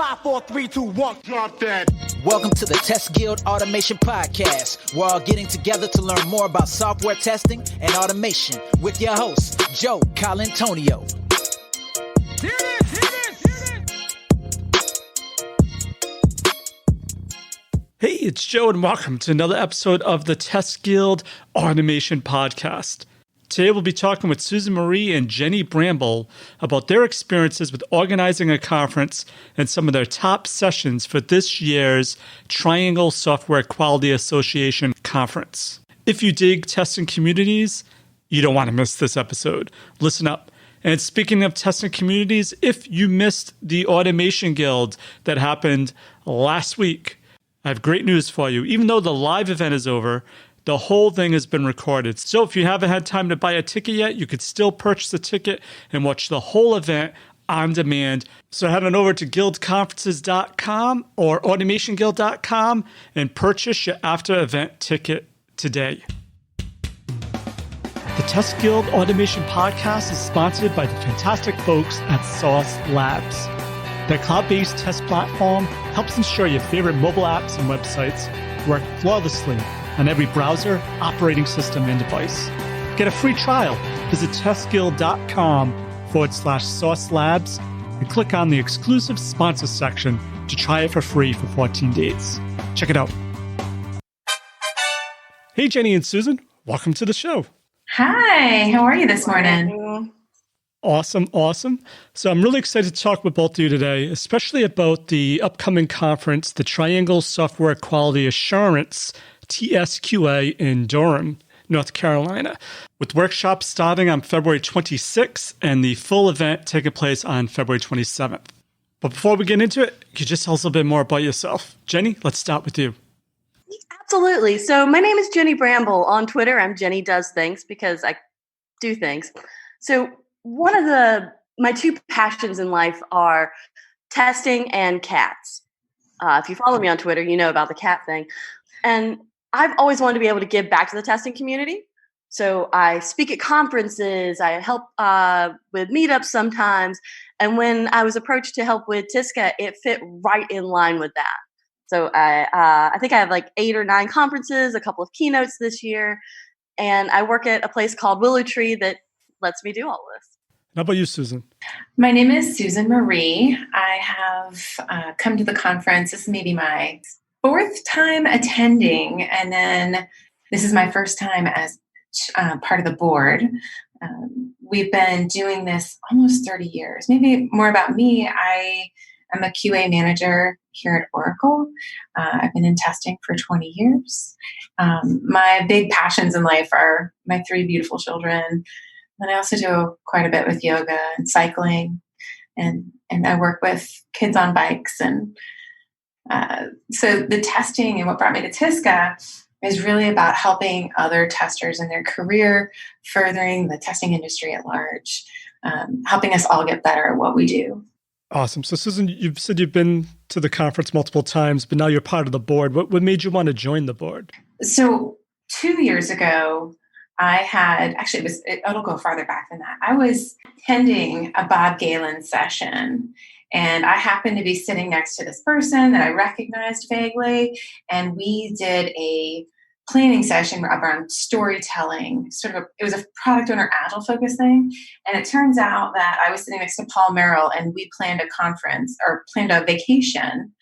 5, 4, 3, 2, 1. Drop that. Welcome to the Test Guild Automation Podcast. We're all getting together to learn more about software testing and automation with your host, Joe Colantonio. Here it is, here it is, here it is. Hey, it's Joe, and welcome to another episode of the Test Guild Automation Podcast. Today we'll be talking with Susan Marie and Jenny Bramble about their experiences with organizing a conference and some of their top sessions for this year's Triangle Software Quality Association Conference. If you dig testing communities, you don't want to miss this episode. Listen up. And speaking of testing communities, if you missed the Automation Guild that happened last week, I have great news for you. Even though the live event is over, the whole thing has been recorded. So if you haven't had time to buy a ticket yet, you could still purchase a ticket and watch the whole event on demand. So head on over to guildconferences.com or automationguild.com and purchase your after-event ticket today. The Test Guild Automation Podcast is sponsored by the fantastic folks at Sauce Labs. Their cloud-based test platform helps ensure your favorite mobile apps and websites work flawlessly on every browser, operating system, and device. Get a free trial. Visit testguild.com/Sauce Labs and click on the exclusive sponsor section to try it for free for 14 days. Check it out. Hey, Jenny and Susan, welcome to the show. Hi, how are you this morning? Awesome. So I'm really excited to talk with both of you today, especially about the upcoming conference, the Triangle Software Quality Assurance, TSQA in Durham, North Carolina, with workshops starting on February 26th and the full event taking place on February 27th. But before we get into it, could you just tell us a little bit more about yourself? Jenny, let's start with you. Absolutely. So my name is Jenny Bramble. On Twitter, I'm Jenny Does Things because I do things. So one of my two passions in life are testing and cats. If you follow me on Twitter, you know about the cat thing. And I've always wanted to be able to give back to the testing community. So I speak at conferences. I help with meetups sometimes. And when I was approached to help with TSQA, it fit right in line with that. So I think I have like 8 or 9 conferences, a couple of keynotes this year. And I work at a place called Willow Tree that lets me do all this. How about you, Susan? My name is Susan Marie. I have come to the conference. This is maybe my 4th time attending, and then this is my first time as part of the board. We've been doing this almost 30 years. Maybe more about me. I am a QA manager here at Oracle. I've been in testing for 20 years. My big passions in life are my 3 beautiful children. And I also do quite a bit with yoga and cycling, and I work with kids on bikes. And so the testing and what brought me to TSQA is really about helping other testers in their career, furthering the testing industry at large, helping us all get better at what we do. Awesome. So Susan, you've said you've been to the conference multiple times, but now you're part of the board. What made you want to join the board? So 2 years ago, it'll go farther back than that. I was attending a Bob Galen session, and I happened to be sitting next to this person that I recognized vaguely, and we did a planning session around storytelling. It was a product owner agile focus thing, and it turns out that I was sitting next to Paul Merrill, and we planned a vacation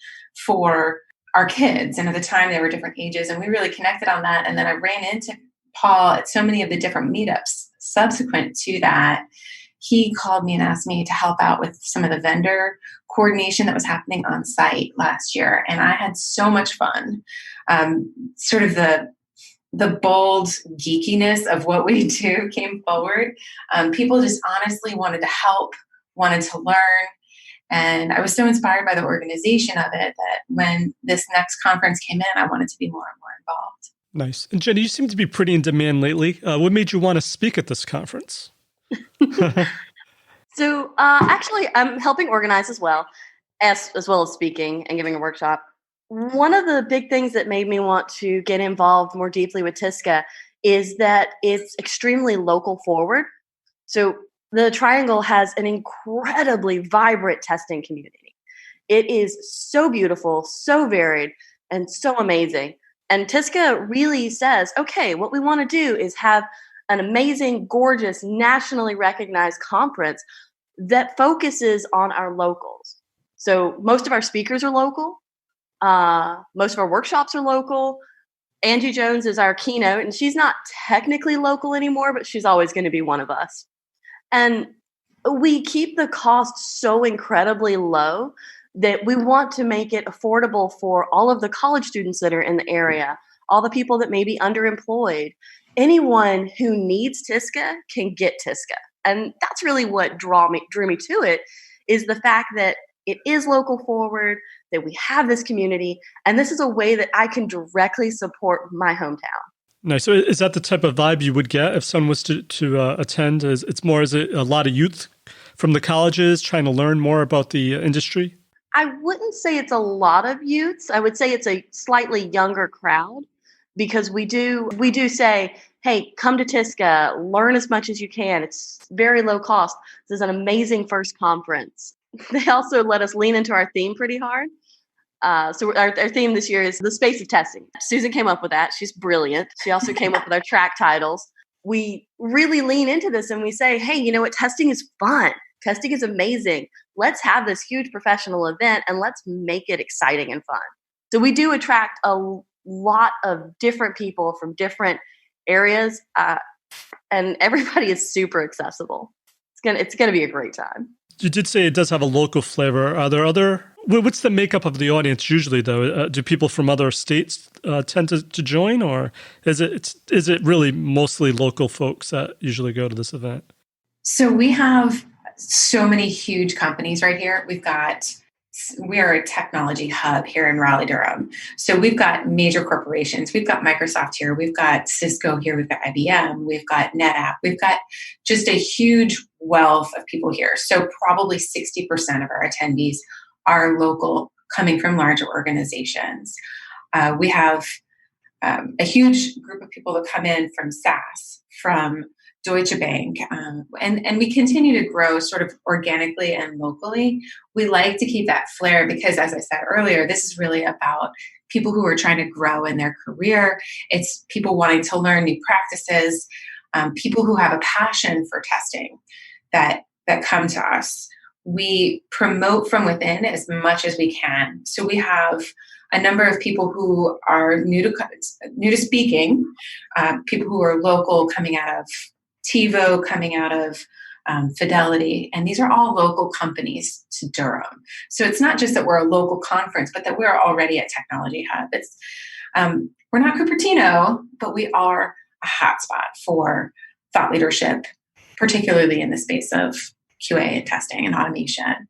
for our kids, and at the time they were different ages, and we really connected on that. And then I ran into Paul at so many of the different meetups subsequent to that. He called me and asked me to help out with some of the vendor coordination that was happening on site last year. And I had so much fun. Sort of the bold geekiness of what we do came forward. People just honestly wanted to help, wanted to learn. And I was so inspired by the organization of it that when this next conference came in, I wanted to be more and more involved. Nice. And Jenny, you seem to be pretty in demand lately. What made you want to speak at this conference? So actually, I'm helping organize as well as speaking and giving a workshop. One of the big things that made me want to get involved more deeply with TSQA is that it's extremely local forward. So the Triangle has an incredibly vibrant testing community. It is so beautiful, so varied, and so amazing. And TSQA really says, okay, what we want to do is have an amazing, gorgeous, nationally recognized conference that focuses on our locals. So most of our speakers are local. Most of our workshops are local. Angie Jones is our keynote, and she's not technically local anymore, but she's always going to be one of us. And we keep the cost so incredibly low that we want to make it affordable for all of the college students that are in the area, all the people that may be underemployed. Anyone who needs TSQA can get TSQA. And that's really what drew me to it, is the fact that it is local forward, that we have this community, and this is a way that I can directly support my hometown. Nice. So is that the type of vibe you would get if someone was to attend? Is it a lot of youth from the colleges trying to learn more about the industry? I wouldn't say it's a lot of youths. I would say it's a slightly younger crowd, because we do say, hey, come to TSQA, learn as much as you can. It's very low cost. This is an amazing first conference. They also let us lean into our theme pretty hard. So our theme this year is the space of testing. Susan came up with that. She's brilliant. She also came up with our track titles. We really lean into this and we say, hey, you know what? Testing is fun. Testing is amazing. Let's have this huge professional event and let's make it exciting and fun. So we do attract a lot of different people from different areas, and everybody is super accessible. It's gonna be a great time. You did say it does have a local flavor. Are there what's the makeup of the audience usually, though? Do people from other states tend to join, or is it really mostly local folks that usually go to this event? So we have so many huge companies right here. We are a technology hub here in Raleigh-Durham. So we've got major corporations. We've got Microsoft here. We've got Cisco here. We've got IBM. We've got NetApp. We've got just a huge wealth of people here. So probably 60% of our attendees are local, coming from larger organizations. We have a huge group of people that come in from SAS, from Deutsche Bank, and we continue to grow sort of organically and locally. We like to keep that flair because, as I said earlier, this is really about people who are trying to grow in their career. It's people wanting to learn new practices, people who have a passion for testing that come to us. We promote from within as much as we can. So we have a number of people who are new to speaking, people who are local, coming out of TiVo, coming out of Fidelity, and these are all local companies to Durham. So it's not just that we're a local conference, but that we're already a technology hub. It's we're not Cupertino, but we are a hotspot for thought leadership, particularly in the space of QA and testing and automation.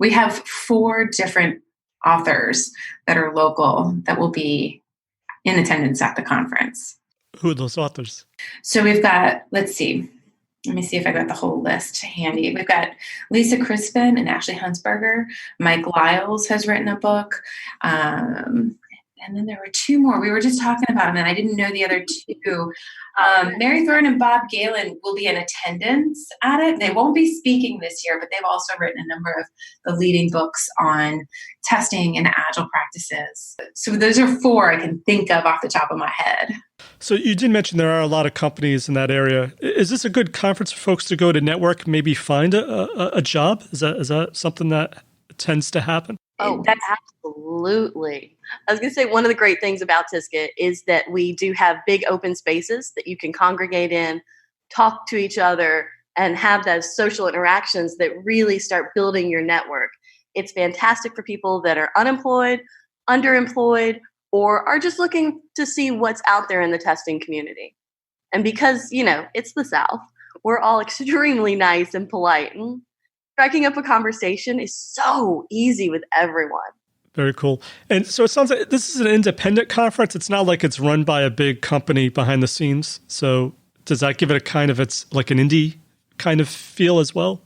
We have 4 different authors that are local that will be in attendance at the conference. Who are those authors? So we've got, let me see if I got the whole list handy. We've got Lisa Crispin and Ashley Hunsberger. Mike Lyles has written a book. And then there were 2 more. We were just talking about them, and I didn't know the other 2. Mary Thorne and Bob Galen will be in attendance at it. They won't be speaking this year, but they've also written a number of the leading books on testing and agile practices. So those are 4 I can think of off the top of my head. So you did mention there are a lot of companies in that area. Is this a good conference for folks to go to network, maybe find a job? Is that something that tends to happen? Oh, absolutely. I was going to say one of the great things about TSQA is that we do have big open spaces that you can congregate in, talk to each other, and have those social interactions that really start building your network. It's fantastic for people that are unemployed, underemployed, or are just looking to see what's out there in the testing community. And because, it's the South, we're all extremely nice and polite. And striking up a conversation is so easy with everyone. Very cool. And so it sounds like this is an independent conference. It's not like it's run by a big company behind the scenes. So does that give it it's like an indie kind of feel as well?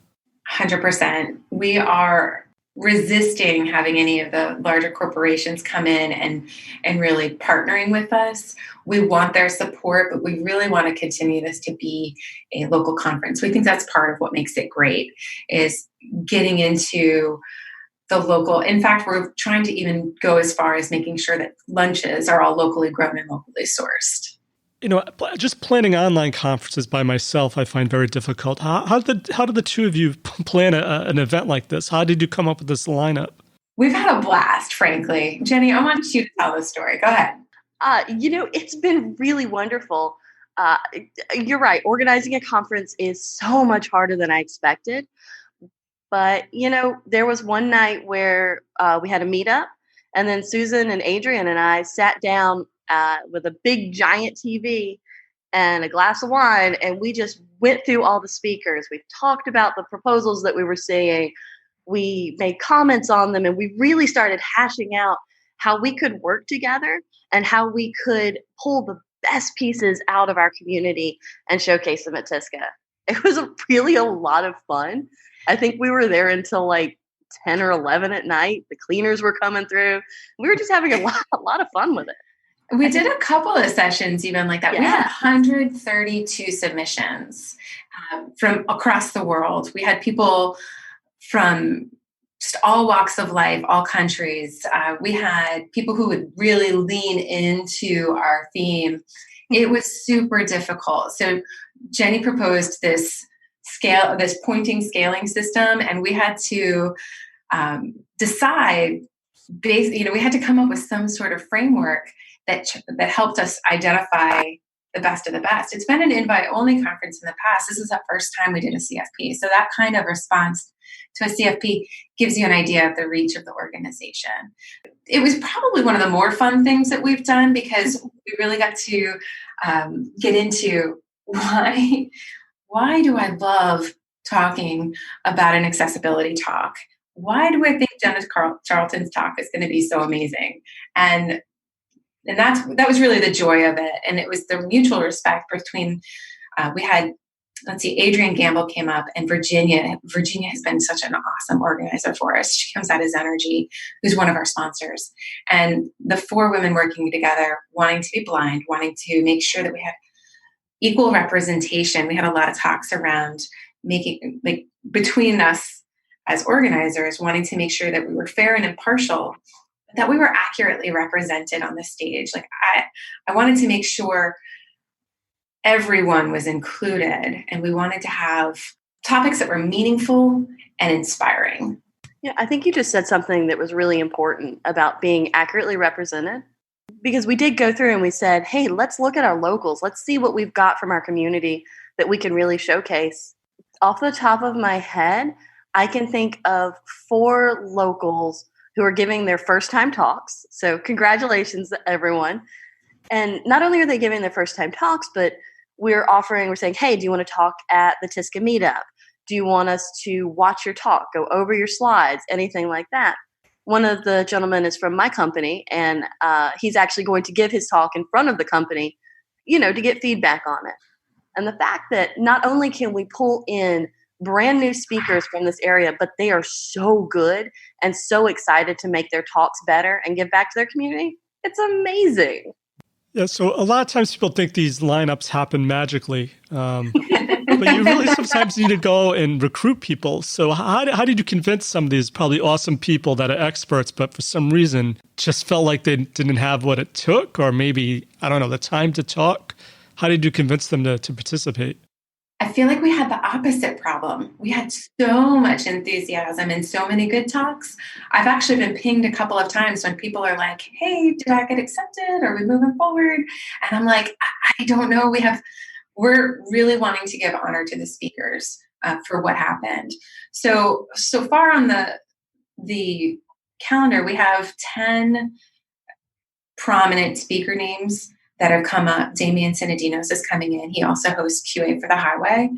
100%. We are resisting having any of the larger corporations come in and really partnering with us. We want their support, but we really want to continue this to be a local conference. We think that's part of what makes it great, is getting into the local. In fact, we're trying to even go as far as making sure that lunches are all locally grown and locally sourced. Just planning online conferences by myself, I find very difficult. How did the two of you plan an event like this? How did you come up with this lineup? We've had a blast, frankly. Jenny, I want you to tell the story. Go ahead. It's been really wonderful. You're right. Organizing a conference is so much harder than I expected. But, there was one night where we had a meetup, and then Susan and Adrian and I sat down with a big giant TV and a glass of wine, and we just went through all the speakers. We talked about the proposals that we were seeing. We made comments on them, and we really started hashing out how we could work together and how we could pull the best pieces out of our community and showcase them at TSQA. It was really a lot of fun. I think we were there until like 10 or 11 at night. The cleaners were coming through. We were just having a lot of fun with it. We did a couple of sessions even like that. Yeah. We had 132 submissions from across the world. We had people from just all walks of life, all countries. We had people who would really lean into our theme. It was super difficult. So Jenny proposed this pointing scaling system, and we had to decide. We had to come up with some sort of framework that helped us identify the best of the best. It's been an invite-only conference in the past. This is the first time we did a CFP. So that kind of response to a CFP gives you an idea of the reach of the organization. It was probably one of the more fun things that we've done because we really got to get into why do I love talking about an accessibility talk? Why do I think Dennis Charlton's talk is going to be so amazing? And that was really the joy of it. And it was the mutual respect between, we had, Adrian Gamble came up, and Virginia. Virginia has been such an awesome organizer for us. She comes out as Energy, who's one of our sponsors. And the four women working together, wanting to be blind, wanting to make sure that we had equal representation. We had a lot of talks around making, like, between us as organizers, wanting to make sure that we were fair and impartial, that we were accurately represented on the stage. Like I wanted to make sure everyone was included, and we wanted to have topics that were meaningful and inspiring. Yeah, I think you just said something that was really important about being accurately represented, because we did go through and we said, hey, let's look at our locals. Let's see what we've got from our community that we can really showcase. Off the top of my head, I can think of 4 locals who are giving their first time talks. So congratulations, everyone. And not only are they giving their first time talks, but we're saying, hey, do you want to talk at the TSQA meetup? Do you want us to watch your talk, go over your slides, anything like that? One of the gentlemen is from my company, and he's actually going to give his talk in front of the company, to get feedback on it. And the fact that not only can we pull in brand new speakers from this area, but they are so good and so excited to make their talks better and give back to their community. It's amazing. Yeah, so a lot of times people think these lineups happen magically, but you really sometimes need to go and recruit people. So how did you convince some of these probably awesome people that are experts, but for some reason just felt like they didn't have what it took, or maybe, I don't know, the time to talk? How did you convince them to participate? I feel like we had the opposite problem. We had so much enthusiasm and so many good talks. I've actually been pinged a couple of times when people are like, hey, did I get accepted? Are we moving forward? And I'm like, I don't know. We're really wanting to give honor to the speakers for what happened. So far on the calendar, we have 10 prominent speaker names that have come up. Damian Sinadinos is coming in. He also hosts QA for the Highway.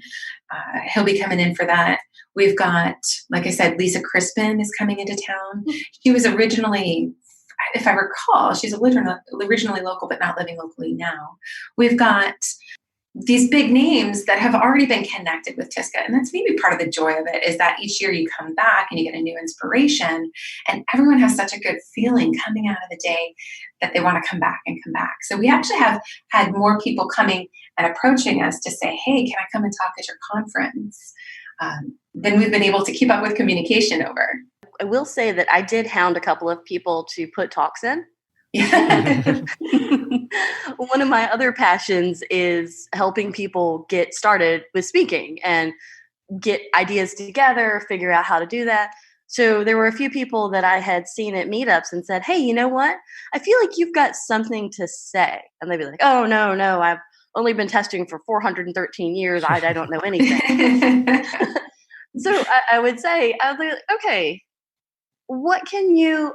He'll be coming in for that. We've got, like I said, Lisa Crispin is coming into town. She was originally, if I recall, she's originally local, but not living locally now. We've got these big names that have already been connected with TSQA. And that's maybe part of the joy of it, is that each year you come back and you get a new inspiration, and everyone has such a good feeling coming out of the day that they want to come back and come back. So we actually have had more people coming and approaching us to say, hey, can I come and talk at your conference? Than we've been able to keep up with communication over. I will say that I did hound a couple of people to put talks in. Yeah. One of my other passions is helping people get started with speaking and get ideas together, figure out how to do that. So there were a few people that I had seen at meetups and said, hey, you know what? I feel like you've got something to say. And they'd be like, oh, no, I've only been testing for 413 years. I don't know anything. So I would say, I was like, okay, what can you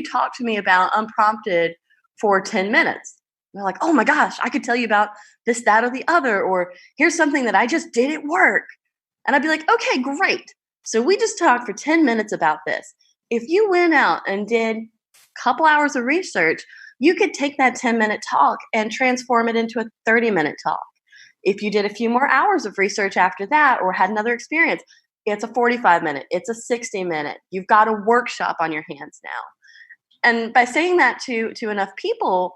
talk to me about unprompted for 10 minutes? And they're like, oh my gosh, I could tell you about this, that, or the other, or here's something that I just did at work. And I'd be like, okay, great. So we just talked for 10 minutes about this. If you went out and did a couple hours of research, you could take that 10-minute talk and transform it into a 30-minute talk. If you did a few more hours of research after that or had another experience, it's a 45-minute, it's a 60-minute. You've got a workshop on your hands now. And by saying that to enough people,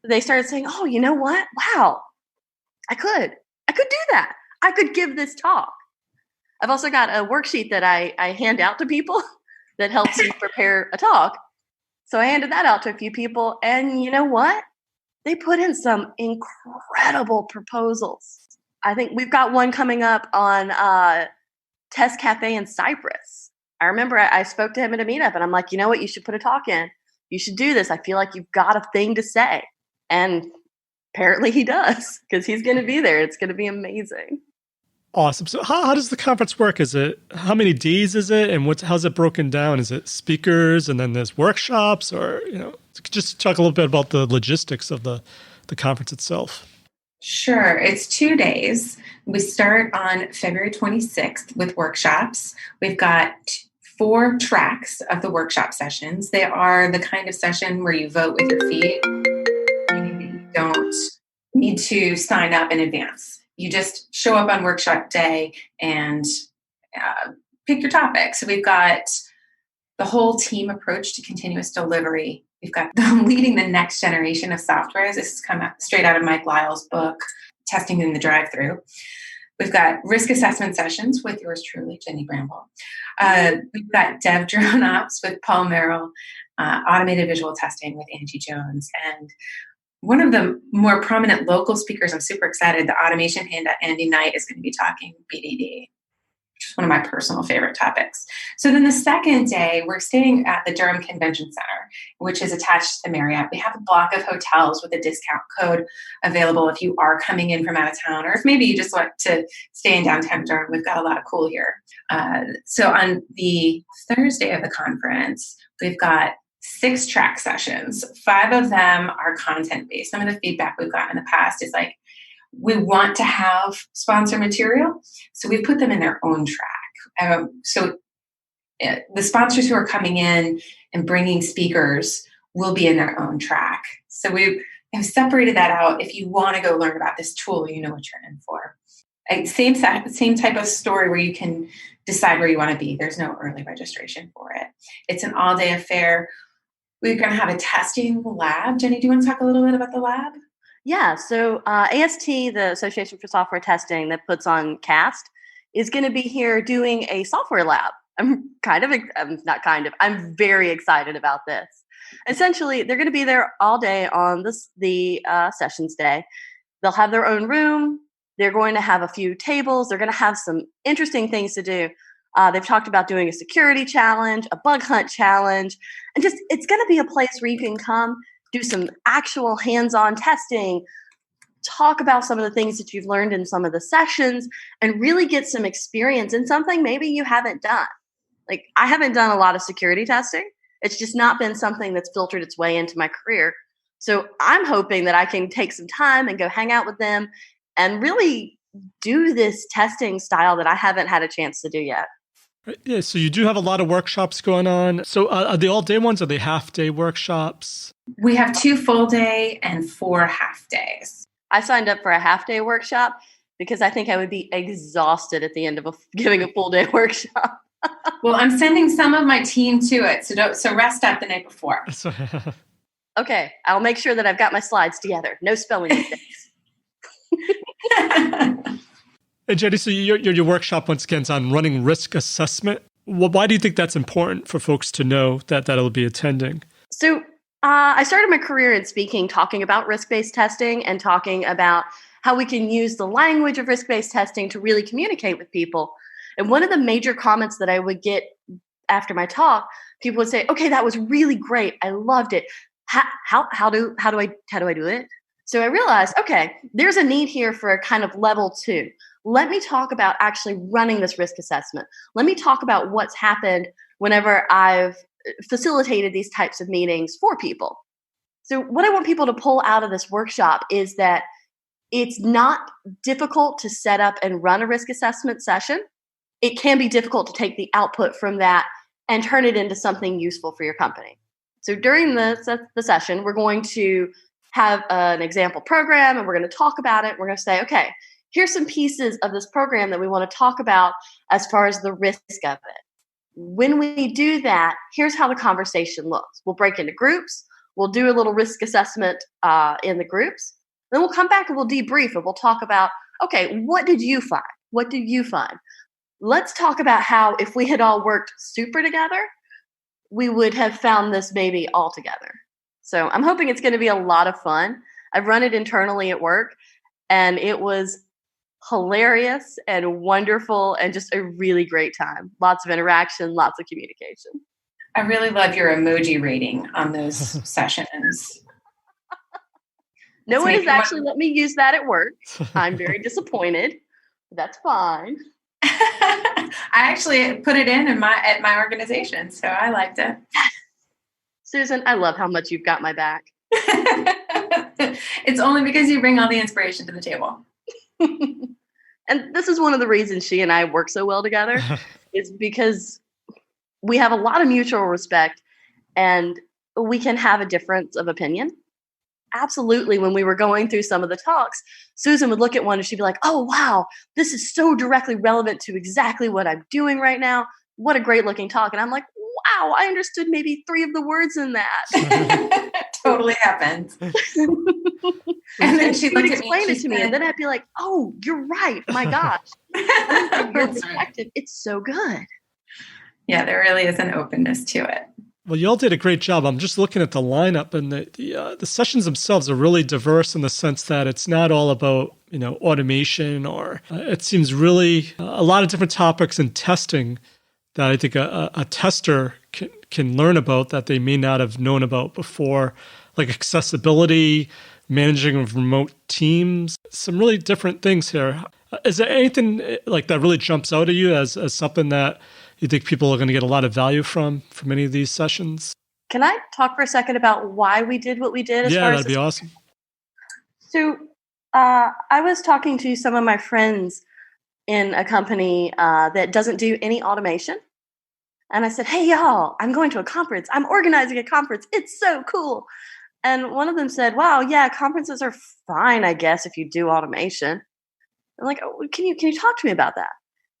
they started saying, oh, you know what? Wow, I could do that. I could give this talk. I've also got a worksheet that I hand out to people that helps you prepare a talk. So I handed that out to a few people, and you know what? They put in some incredible proposals. I think we've got one coming up on Test Cafe in Cyprus. I remember I spoke to him at a meetup, and I'm like, you know what? You should put a talk in. You should do this. I feel like you've got a thing to say. And apparently he does, because he's going to be there. It's going to be amazing. Awesome. So how does the conference work? How many days is it, and how's it broken down? Is it speakers and then there's workshops, or just talk a little bit about the logistics of the conference itself? Sure. It's 2 days. We start on February 26th with workshops. We've got 4 tracks of the workshop sessions. They are the kind of session where you vote with your feet. You don't need to sign up in advance. You just show up on workshop day and pick your topic. So we've got the whole team approach to continuous delivery. We've got leading the next generation of software. This has come straight out of Mike Lyle's book, Testing in the Drive-Thru. We've got risk assessment sessions with yours truly, Jenny Bramble. We've got Dev Drone Ops with Paul Merrill, automated visual testing with Angie Jones, and one of the more prominent local speakers, I'm super excited, the automation hand, Andy Knight, is going to be talking BDD, which is one of my personal favorite topics. So then the second day, we're staying at the Durham Convention Center, which is attached to the Marriott. We have a block of hotels with a discount code available if you are coming in from out of town, or if maybe you just want to stay in downtown Durham. We've got a lot of cool here. So on the Thursday of the conference, we've got 6 track sessions. 5 of them are content-based. Some of the feedback we've gotten in the past is like, we want to have sponsor material, so we put them in their own track. The sponsors who are coming in and bringing speakers will be in their own track. So we have separated that out. If you want to go learn about this tool, you know what you're in for. Same type of story where you can decide where you want to be. There's no early registration for it. It's an all-day affair. We're going to have a testing lab. Jenny, do you want to talk a little bit about the lab? Yeah, so AST, the Association for Software Testing that puts on CAST, is going to be here doing a software lab. I'm very excited about this. Essentially, they're going to be there all day on the sessions day. They'll have their own room. They're going to have a few tables. They're going to have some interesting things to do. They've talked about doing a security challenge, a bug hunt challenge, and just it's going to be a place where you can come, do some actual hands-on testing, talk about some of the things that you've learned in some of the sessions, and really get some experience in something maybe you haven't done. Like, I haven't done a lot of security testing. It's just not been something that's filtered its way into my career. So I'm hoping that I can take some time and go hang out with them and really do this testing style that I haven't had a chance to do yet. Yeah, so you do have a lot of workshops going on. So are they all day ones? Are they half-day workshops? We have 2 full day and 4 half days. I signed up for a half-day workshop because I think I would be exhausted at the end of giving a full-day workshop. Well, I'm sending some of my team to it, so rest up the night before. Okay, I'll make sure that I've got my slides together. No spelling mistakes. And Jenny, so your workshop once again is on running risk assessment. Well, why do you think that's important for folks to know that it'll be attending? So I started my career in speaking, talking about risk-based testing and talking about how we can use the language of risk-based testing to really communicate with people. And one of the major comments that I would get after my talk, people would say, "Okay, that was really great. I loved it. How do I do it?" So I realized, okay, there's a need here for a kind of level 2. Let me talk about actually running this risk assessment. Let me talk about what's happened whenever I've facilitated these types of meetings for people. So what I want people to pull out of this workshop is that it's not difficult to set up and run a risk assessment session. It can be difficult to take the output from that and turn it into something useful for your company. So during the session, we're going to have an example program and we're going to talk about it. We're going to say, okay, here's some pieces of this program that we want to talk about as far as the risk of it. When we do that, here's how the conversation looks. We'll break into groups. We'll do a little risk assessment in the groups. Then we'll come back and we'll debrief and we'll talk about, okay, what did you find? What did you find? Let's talk about how if we had all worked super together, we would have found this maybe all together. So I'm hoping it's going to be a lot of fun. I've run it internally at work, and it was hilarious and wonderful and just a really great time. Lots of interaction, lots of communication. I really love your emoji rating on those sessions. No one has actually let me use that at work. I'm very disappointed. But that's fine. I actually put it at my organization, so I liked it. Susan, I love how much you've got my back. It's only because you bring all the inspiration to the table. And this is one of the reasons she and I work so well together is because we have a lot of mutual respect and we can have a difference of opinion. Absolutely. When we were going through some of the talks, Susan would look at one and she'd be like, "Oh, wow, this is so directly relevant to exactly what I'm doing right now. What a great looking talk." And I'm like, wow, I understood maybe 3 of the words in that. Totally happens. And then she would explain it to me, and then I'd be like, "Oh, you're right. My gosh, your perspective, it's so good." Yeah, there really is an openness to it. Well, you all did a great job. I'm just looking at the lineup, and the sessions themselves are really diverse in the sense that it's not all about automation, or it seems really a lot of different topics in testing that I think a tester can learn about that they may not have known about before, like accessibility, managing of remote teams, some really different things here. Is there anything like that really jumps out at you as something that you think people are going to get a lot of value from any of these sessions? Can I talk for a second about why we did what we did? Yeah, that'd be awesome. So I was talking to some of my friends in a company that doesn't do any automation. And I said, "Hey, y'all, I'm going to a conference. I'm organizing a conference. It's so cool." And one of them said, "Wow, yeah, conferences are fine, I guess, if you do automation." I'm like, "Oh, can you talk to me about that?"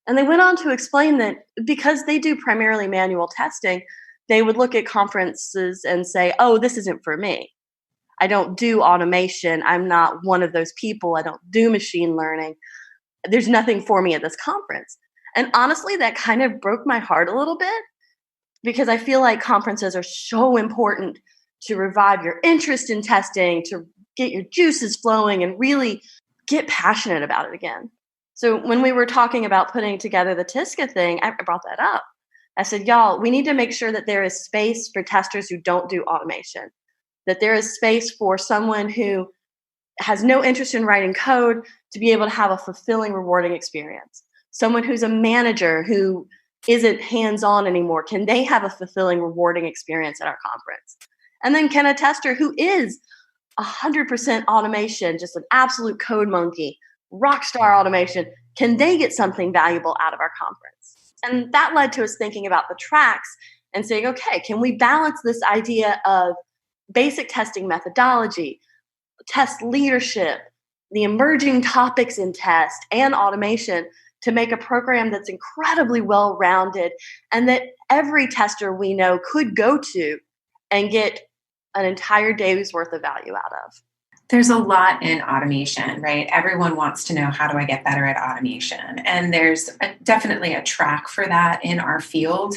And they went on to explain that because they do primarily manual testing, they would look at conferences and say, "Oh, this isn't for me. I don't do automation. I'm not one of those people. I don't do machine learning. There's nothing for me at this conference." And honestly, that kind of broke my heart a little bit because I feel like conferences are so important to revive your interest in testing, to get your juices flowing and really get passionate about it again. So when we were talking about putting together the TSQA thing, I brought that up. I said, "Y'all, we need to make sure that there is space for testers who don't do automation, that there is space for someone who has no interest in writing code to be able to have a fulfilling, rewarding experience. Someone who's a manager who isn't hands-on anymore, can they have a fulfilling, rewarding experience at our conference? And then can a tester who is 100% automation, just an absolute code monkey, rock star automation, can they get something valuable out of our conference?" And that led to us thinking about the tracks and saying, okay, can we balance this idea of basic testing methodology, test leadership, the emerging topics in test, and automation to make a program that's incredibly well-rounded and that every tester we know could go to and get an entire day's worth of value out of. There's a lot in automation, right? Everyone wants to know, how do I get better at automation? And there's definitely a track for that in our field.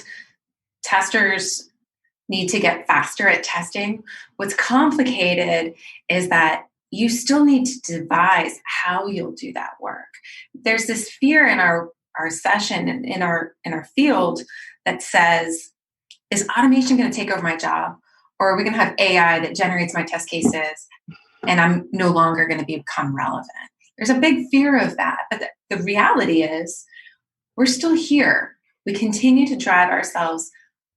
Testers need to get faster at testing. What's complicated is that you still need to devise how you'll do that work. There's this fear in our session and in our field that says, is automation going to take over my job? Or are we going to have AI that generates my test cases and I'm no longer going to become relevant? There's a big fear of that. But the reality is we're still here. We continue to drive ourselves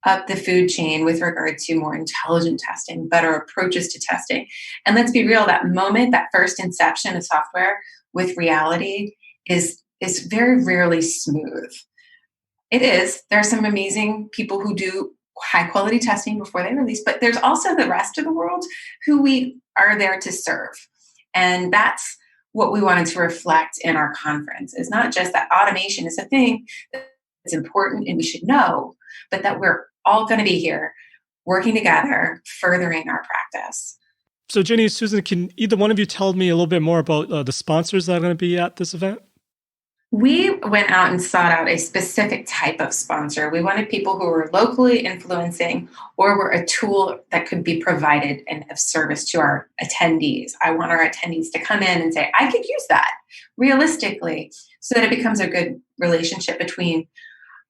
up the food chain with regard to more intelligent testing, better approaches to testing. And let's be real, that moment, that first inception of software with reality is very rarely smooth. It is. There are some amazing people who do high quality testing before they release, but there's also the rest of the world who we are there to serve. And that's what we wanted to reflect in our conference, is not just that automation is a thing that's important and we should know, but that we're all going to be here working together, furthering our practice. So Jenny and Susan, can either one of you tell me a little bit more about the sponsors that are going to be at this event? We went out and sought out a specific type of sponsor. We wanted people who were locally influencing or were a tool that could be provided and of service to our attendees. I want our attendees to come in and say, I could use that realistically, so that it becomes a good relationship between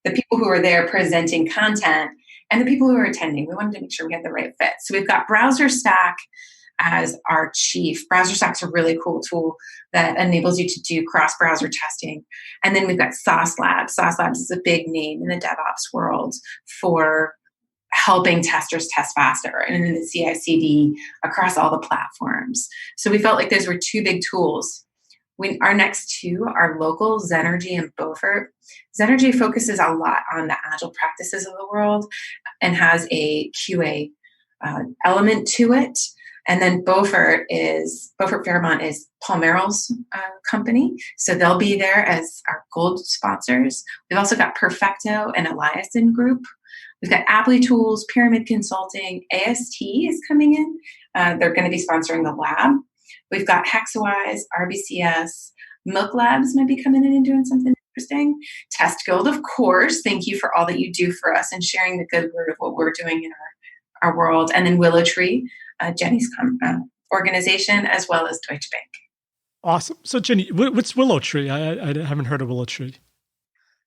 the people who are there presenting content and the people who are attending. We wanted to make sure we had the right fit. So we've got BrowserStack as our chief. BrowserStack's a really cool tool that enables you to do cross-browser testing. And then we've got Sauce Labs. Sauce Labs is a big name in the DevOps world for helping testers test faster and in the CI/CD across all the platforms. So we felt like those were two big tools. Our next two are local, Zenergy and Beaufort. Zenergy focuses a lot on the agile practices of the world and has a QA element to it. And then Beaufort Fairmont is Paul Merrill's company. So they'll be there as our gold sponsors. We've also got Perfecto and Eliason Group. We've got Apply Tools, Pyramid Consulting, AST is coming in. They're going to be sponsoring the lab. We've got Hexawise, RBCS, Milk Labs might be coming in and doing something interesting. Test Guild, of course. Thank you for all that you do for us and sharing the good word of what we're doing in our world. And then Willow Tree, Jenny's organization, as well as Deutsche Bank. Awesome. So Jenny, what's Willow Tree? I haven't heard of Willow Tree.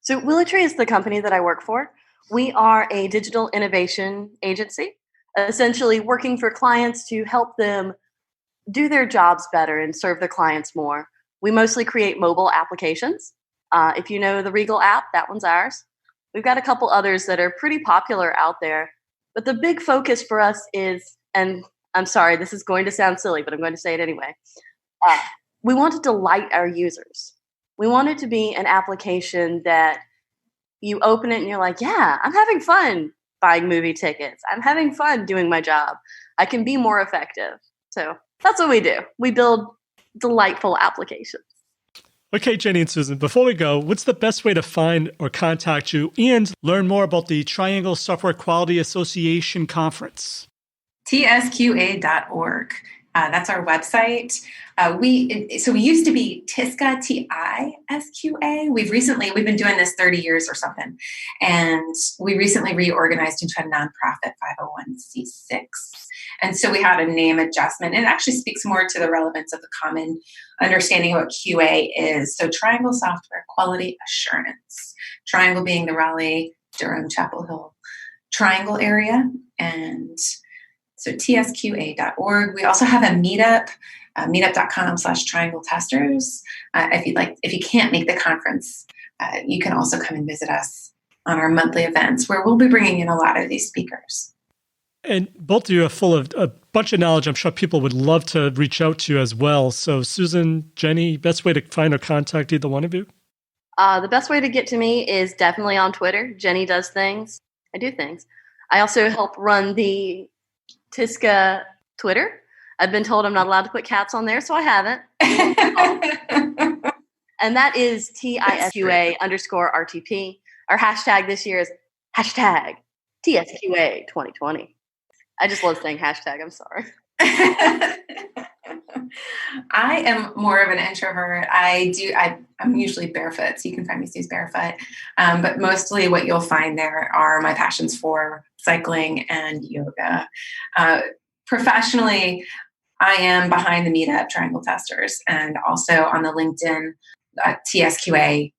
So Willow Tree is the company that I work for. We are a digital innovation agency, essentially working for clients to help them do their jobs better and serve their clients more. We mostly create mobile applications. If you know the Regal app, that one's ours. We've got a couple others that are pretty popular out there. But the big focus for us is, and I'm sorry, this is going to sound silly, but I'm going to say it anyway. We want to delight our users. We want it to be an application that you open it and you're like, yeah, I'm having fun buying movie tickets. I'm having fun doing my job. I can be more effective. So that's what we do. We build delightful applications. Okay, Jenny and Susan, before we go, what's the best way to find or contact you and learn more about the Triangle Software Quality Association Conference? TSQA.org. That's our website. We used to be TSQA, TISQA. We've been doing this 30 years or something. And we recently reorganized into a nonprofit 501c6. And so we had a name adjustment. And it actually speaks more to the relevance of the common understanding of what QA is. So Triangle Software Quality Assurance. Triangle being the Raleigh, Durham, Chapel Hill Triangle area. And so tsqa.org. We also have a meetup, meetup.com/triangle testers. If you can't make the conference, you can also come and visit us on our monthly events where we'll be bringing in a lot of these speakers. And both of you are full of a bunch of knowledge. I'm sure people would love to reach out to you as well. So Susan, Jenny, best way to find or contact either one of you? The best way to get to me is definitely on Twitter. Jenny does things. I do things. I also help run the TSQA Twitter. I've been told I'm not allowed to put cats on there, so I haven't. And that is TISQA_RTP. Our hashtag this year is hashtag TSQA 2020. I just love saying hashtag. I'm sorry. I am more of an introvert. I'm usually barefoot, so you can find me Sue's barefoot. But mostly what you'll find there are my passions for cycling and yoga. Professionally, I am behind the meetup Triangle Testers and also on the LinkedIn TSQA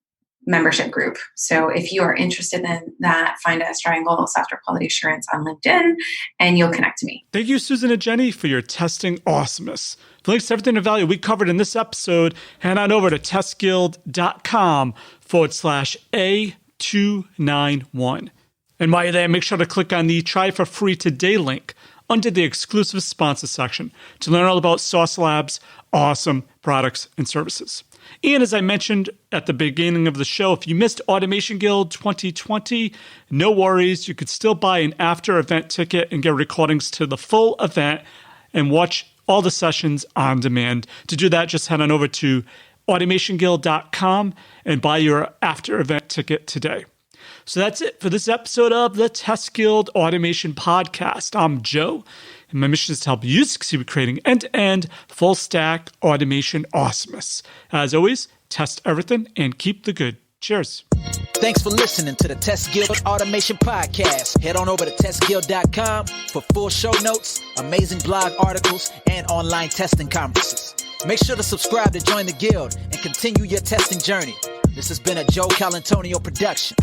membership group. So if you are interested in that, find us Triangle Software Quality Assurance on LinkedIn and you'll connect to me. Thank you, Susan and Jenny, for your testing awesomeness. For links to everything of value we covered in this episode, head on over to testguild.com/A291. And while you're there, make sure to click on the Try for Free Today link under the exclusive sponsor section to learn all about Sauce Labs' awesome products and services. And as I mentioned at the beginning of the show, if you missed Automation Guild 2020, no worries. You could still buy an after-event ticket and get recordings to the full event and watch all the sessions on demand. To do that, just head on over to automationguild.com and buy your after-event ticket today. So that's it for this episode of the Test Guild Automation Podcast. I'm Joe, and my mission is to help you succeed with creating end-to-end, full-stack automation awesomeness. As always, test everything and keep the good. Cheers. Thanks for listening to the Test Guild Automation Podcast. Head on over to testguild.com for full show notes, amazing blog articles, and online testing conferences. Make sure to subscribe to join the guild and continue your testing journey. This has been a Joe Colantonio production.